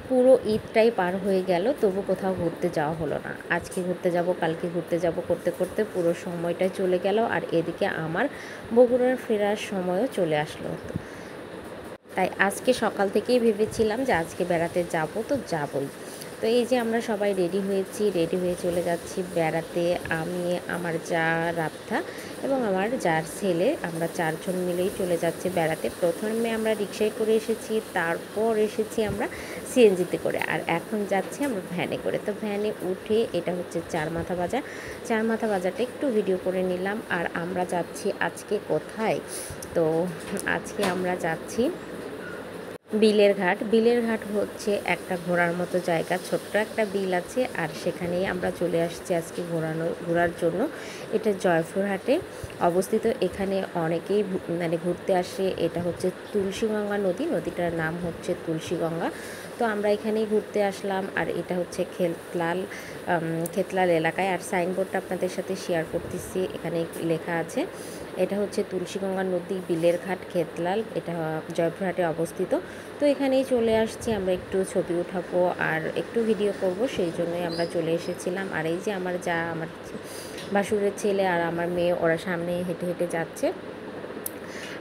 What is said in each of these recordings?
পুরো ঈদটাই পার হয়ে গেল, তবু কোথাও ঘুরতে যাওয়া হলো না। আজকে ঘুরতে যাব, কালকে ঘুরতে যাব করতে করতে পুরো সময়টাই চলে গেল। আর এদিকে আমার বগুড়ার ফেরার সময়ও চলে আসলো। তাই আজকে সকাল থেকেই ভেবেছিলাম যে আজকে বেড়াতে যাব, তো যাবই। তো এই যে আমরা সবাই রেডি হয়েছি, রেডি হয়ে চলে যাচ্ছি বেড়াতে। আমি, আমার যা রাবথা এবং আমার যার ছেলে, আমরা 4 জন মিলেই চলে যাচ্ছি বেড়াতে। প্রথমে আমরা রিকশায় করে এসেছি, তারপর এসেছি আমরা সিএনজিতে করে, আর এখন যাচ্ছি আমরা ভ্যানে করে। তো ভ্যানে উঠে এটা হচ্ছে চারমাথা বাজার। চারমাথা বাজারটা একটু ভিডিও করে নিলাম। আর আমরা যাচ্ছি আজকে কোথায়? তো আজকে আমরা যাচ্ছি বিলের ঘাট। বিলের ঘাট হচ্ছে একটা ঘোরার মতো জায়গা, ছোট্ট একটা বিল আছে, আর সেখানেই আমরা চলে আসছি আজকে ঘোরার জন্য। এটা জয়পুরহাটে অবস্থিত। এখানে অনেকেই মানে ঘুরতে আসে। এটা হচ্ছে তুলসীগঙ্গা নদী, নদীটার নাম হচ্ছে তুলসীগঙ্গা। তো আমরা এখানেই ঘুরতে আসলাম। আর এটা হচ্ছে খেতলাল এলাকায়। আর সাইনবোর্ডটা আপনাদের সাথে শেয়ার করতেছি, এখানে লেখা আছে এটা হচ্ছে তুলসীগঙ্গা নদী, বিলের ঘাট, খেতলাল, এটা জয়পুরহাটে অবস্থিত। তো এখানেই চলে আসছি, আমরা একটু ছবি উঠাবো আর একটু ভিডিও করব, সেই জন্যই আমরা চলে এসেছিলাম। আর এই যে আমার ভাসুরের ছেলে আর আমার মেয়ে, ওরা সামনে হেঁটে হেঁটে যাচ্ছে।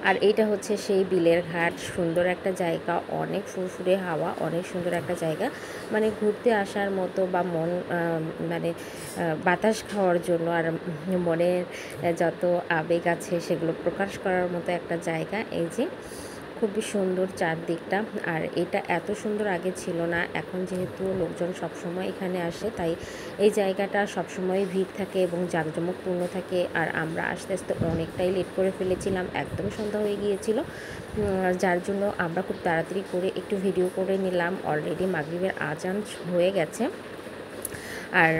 আর এইটা হচ্ছে সেই বিলের ঘাট। সুন্দর একটা জায়গা, অনেক ফুরফুরে হাওয়া, অনেক সুন্দর একটা জায়গা, মানে ঘুরতে আসার মতো বা মন মানে বাতাস খাওয়ার জন্য আর মনের যত আবেগ আছে সেগুলো প্রকাশ করার মতো একটা জায়গা। এই যে খুবই সুন্দর চারদিকটা। আর এটা এত সুন্দর আগে ছিল না, এখন যেহেতু লোকজন সবসময় এখানে আসে, তাই এই জায়গাটা সবসময় ভিড় থাকে এবং জাঁকজমকপূর্ণ থাকে। আর আমরা আস্তে আস্তে অনেকটাই লেট করে ফেলেছিলাম, একদম সন্ধ্যা হয়ে গিয়েছিল, যার জন্য আমরা খুব তাড়াতাড়ি করে একটু ভিডিও করে নিলাম। অলরেডি মাগরিবের আজান হয়ে গেছে। আর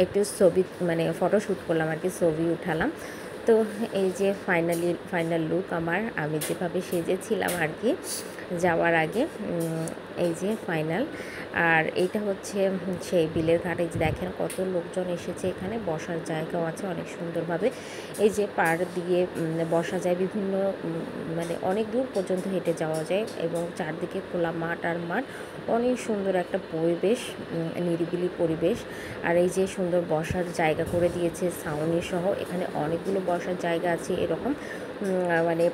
একটু ছবি মানে ফটোশ্যুট করলাম আর কি, ছবি উঠালাম। তো এই যে ফাইনাল লুক আমার, আমি যেভাবে সেজেছিলাম আর কি যাওয়ার আগে, এই যে ফাইনাল। আর এইটা হচ্ছে সেই বিলের ঘাটে, যে দেখেন কত লোকজন এসেছে, এখানে বসার জায়গাও আছে অনেক সুন্দরভাবে। এই যে পাড় দিয়ে বসা যায়, বিভিন্ন মানে অনেক দূর পর্যন্ত হেঁটে যাওয়া যায়, এবং চারদিকে খোলা মাঠ আর মাঠ, অনেক সুন্দর একটা পরিবেশ, নিরিবিলি পরিবেশ। আর এই যে সুন্দর বসার জায়গা করে দিয়েছে ছাউনি সহ, এখানে অনেকগুলো বসার জায়গা আছে এরকম। মানে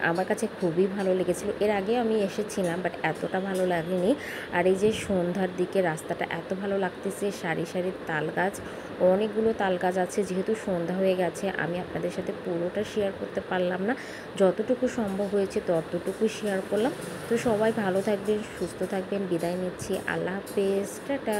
আমার কাছে খুবই ভালো লেগেছিল। এর আগে আমি এসেছিলাম, বাট এতটা ভালো লাগেনি। আর এই যে সন্ধ্যার দিকে রাস্তাটা এত ভালো লাগতেছে, সারি সারি তাল গাছ, অনেকগুলো তাল গাছ আছে। যেহেতু সন্ধ্যা হয়ে গেছে, আমি আপনাদের সাথে পুরোটা শেয়ার করতে পারলাম না, যতটুকু সম্ভব হয়েছে ততটুকু শেয়ার করলাম। তো সবাই ভালো থাকবেন, সুস্থ থাকবেন, বিদায় নিচ্ছি, আল্লাহ হাফেজ, টাটা।